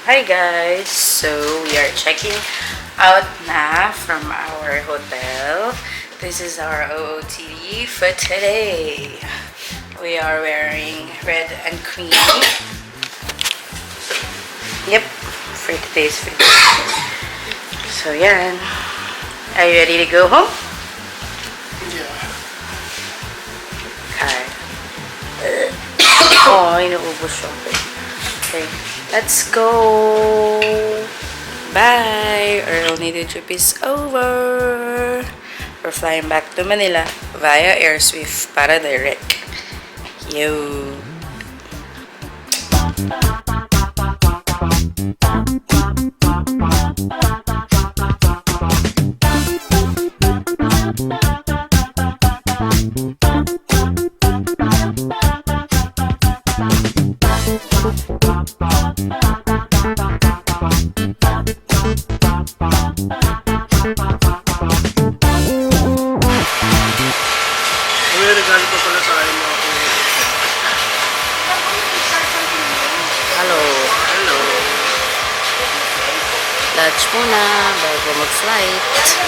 Hi guys! So, we are checking out na from our hotel. This is our OOTD for today. We are wearing red and cream. Yep, for today's video. So, yan. Are you ready to go home? Yeah. Okay. Oh, inuubos siya. Okay. Let's go! Bye! Our Nido trip is over! We're flying back to Manila via Airswift para direct. Yo! May regalo pa pala sa akin mga kuya. Hello! Hello. Lunch muna bago mag-flight.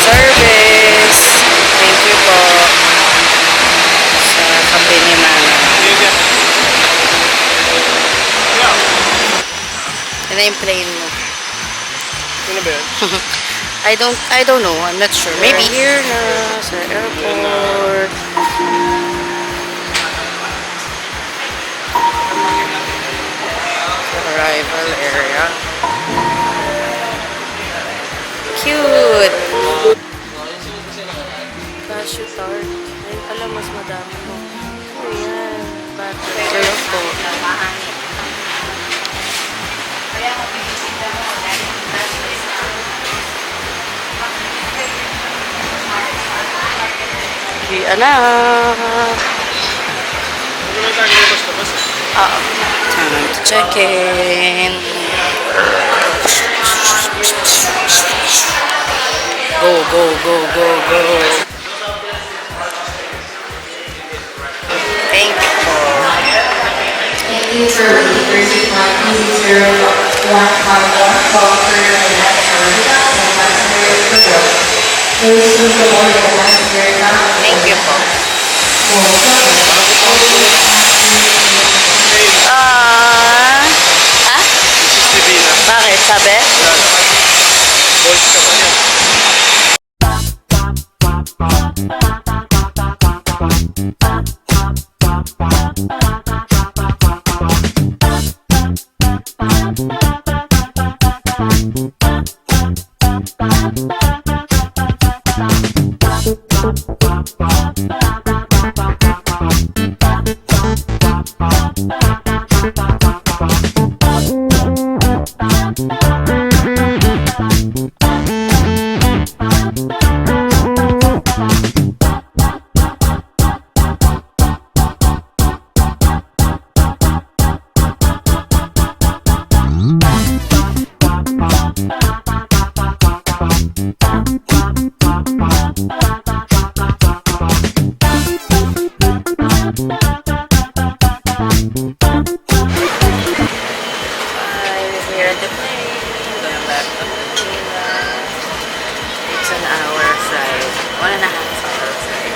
Service! Thank you po sa kape ni Manang. Yan na yung plane mo. Ano ba yan? I don't know. I'm not sure. Maybe here na sa airport. Sa arrival area. Cute! Cashew tart. Ayun pala, mas madami po. Oh, yan. Butter po. Anak! Ano naman tayo labas-labas eh? Time to check in. Go, go, go, go, go. Thank you po. Thank you for University Flight EZ0151 call for your passenger and passenger for Please use the board of passenger account. Thank you po. CCTV na. Bakit? Sabi? Voice ka pa niya. Here at the plane, going back to Manila. It's an hour flight, 1.5 hour flight.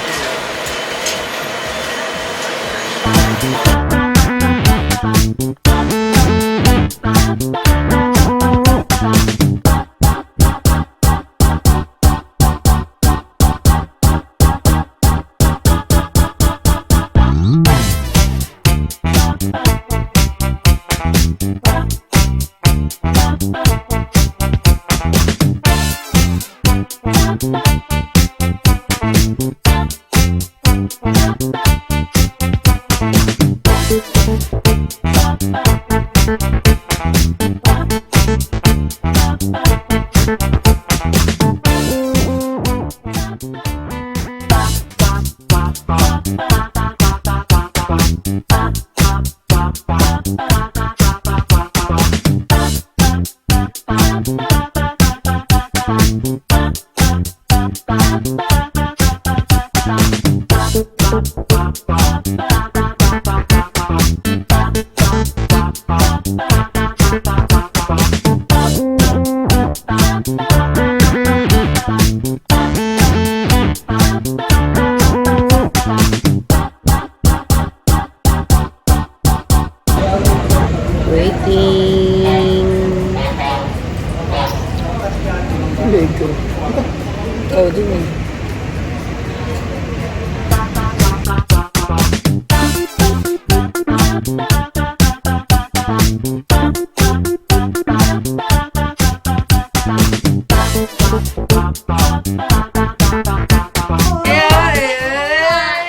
Waiting. Oh, din eh.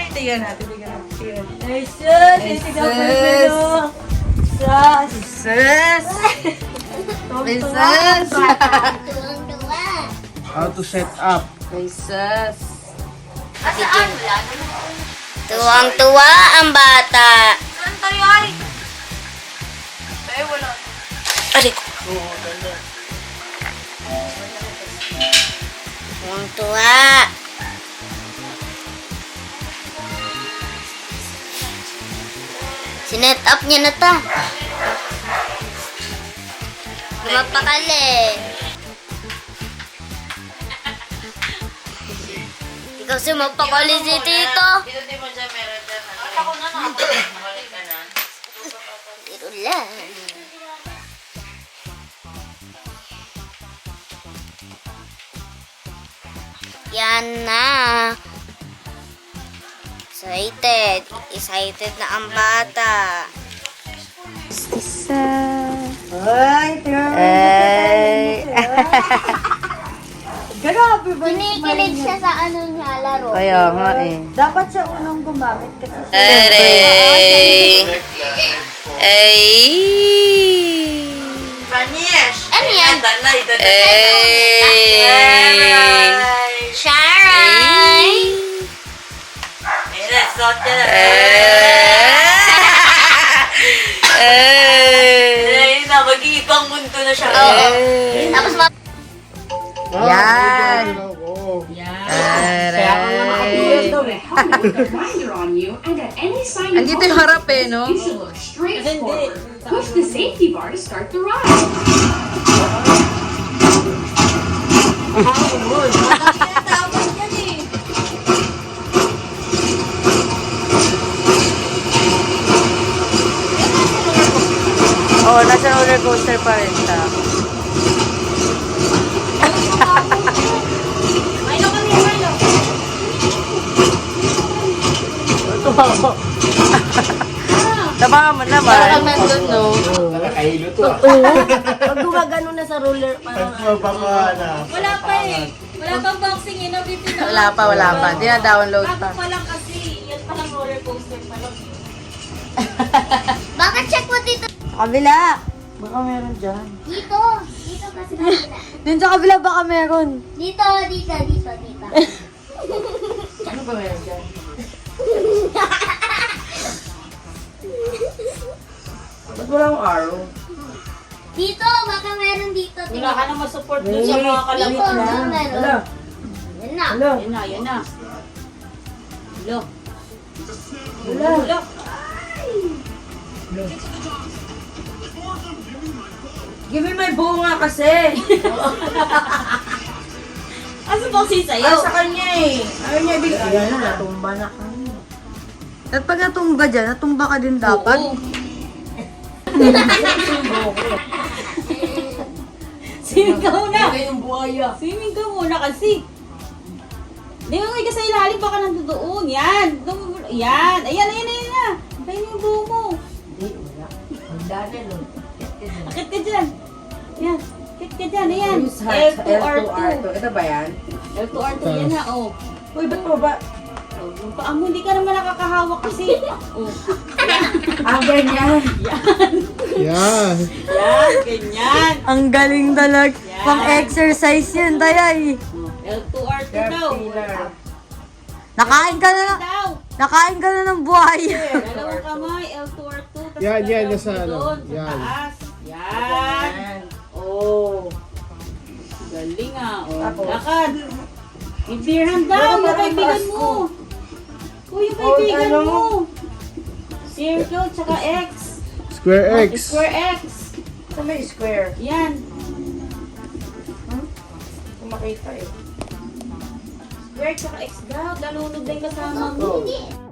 Tingnan natin. How to set up. Tuwang-tuwa ang bata. Saan tayo ay? Tayo wala. Aray ko. Tuwang-tuwa. Sinet up niya na ta. Lumapakali. Ikaw sumapakali si Tito. Dito mo dyan, meron dyan. Ako na nakabalik ka na. Tiro lang. Yan na. Excited. Excited na ang bata. Ay, tingnan mo. Grabe ba? Kinikilig siya sa ano niya, laro. Kaya nga eh. Dapat siya unang gumamit kasi Aray! Ay! Vanish! Ano yan? Ay! Sharon! Ay! Na, mag-iibang mundo na siya. Oo. Tapos Yan! Oh. Aray! Andito yung harap eh, no? Push the safety bar to start the ride. Oo, nasa roller coaster pa rin siya. Tama mo naman. Parang nandun, no? Nakahilo to ah. pag gumagano na sa roller, parang Wala pa eh. Wala pang boxing yun. Wala pa. Dina-download pa. Bago pa lang kasi. Yan pa lang roller coaster pa lang. baka check mo dito. kabila. Baka meron dyan. Dito. Dito kasi kabila. Dun sa kabila baka meron. Dito. Ano ba meron dyan? Ba't walang arrow? Dito. Baka meron dito. Wala ka na masupport dun sa mga Dito. kalabit. Dito meron. Yan na. Yan na. Hello. Hello. Give me my bunga kasi. Asa boxing sa'yo? Ay, sa kanya eh. Ayaw niya ibig. Ayan na, natumba na kami. At pag natumba dyan, natumba ka din dapat. Oo. Swimming ka muna. Swimming ka muna kasi. Di mo ka sa ilalim, baka nandoon. Yan. Yan. Ayan na. Ayan yung buho mo. Akit ka dyan. Yan. Akit ka dyan. Ayan. L2R2. Ito ba yan? L2R2. Yan na. Oh. Uy, ba't mo ba? Oh, yung paa mo, hindi ka naman nakakahawak kasi. Oh. Ganyan. Yan. Yan, ganyan. Ang galing talaga. Yan. Pang-exercise yun, Tayay. Oh, L2R2 daw. Nakain ka na Nakain ka na ng buhaya. Dalawang kamay, L2R2. tapos Yan, yan, dalawang nasa ano, doon, sa yan. taas. Yan. Oh. Galing ah. Oh. Lakad. Yung beer hand daw, yung kaibigan mo. Oh, yung kaibigan mo. Circle, tsaka X. Square X. Square X. Ito may square. Yan. Kung makita eh. Square, tsaka X daw. Lalunod din kasama mo. Hindi.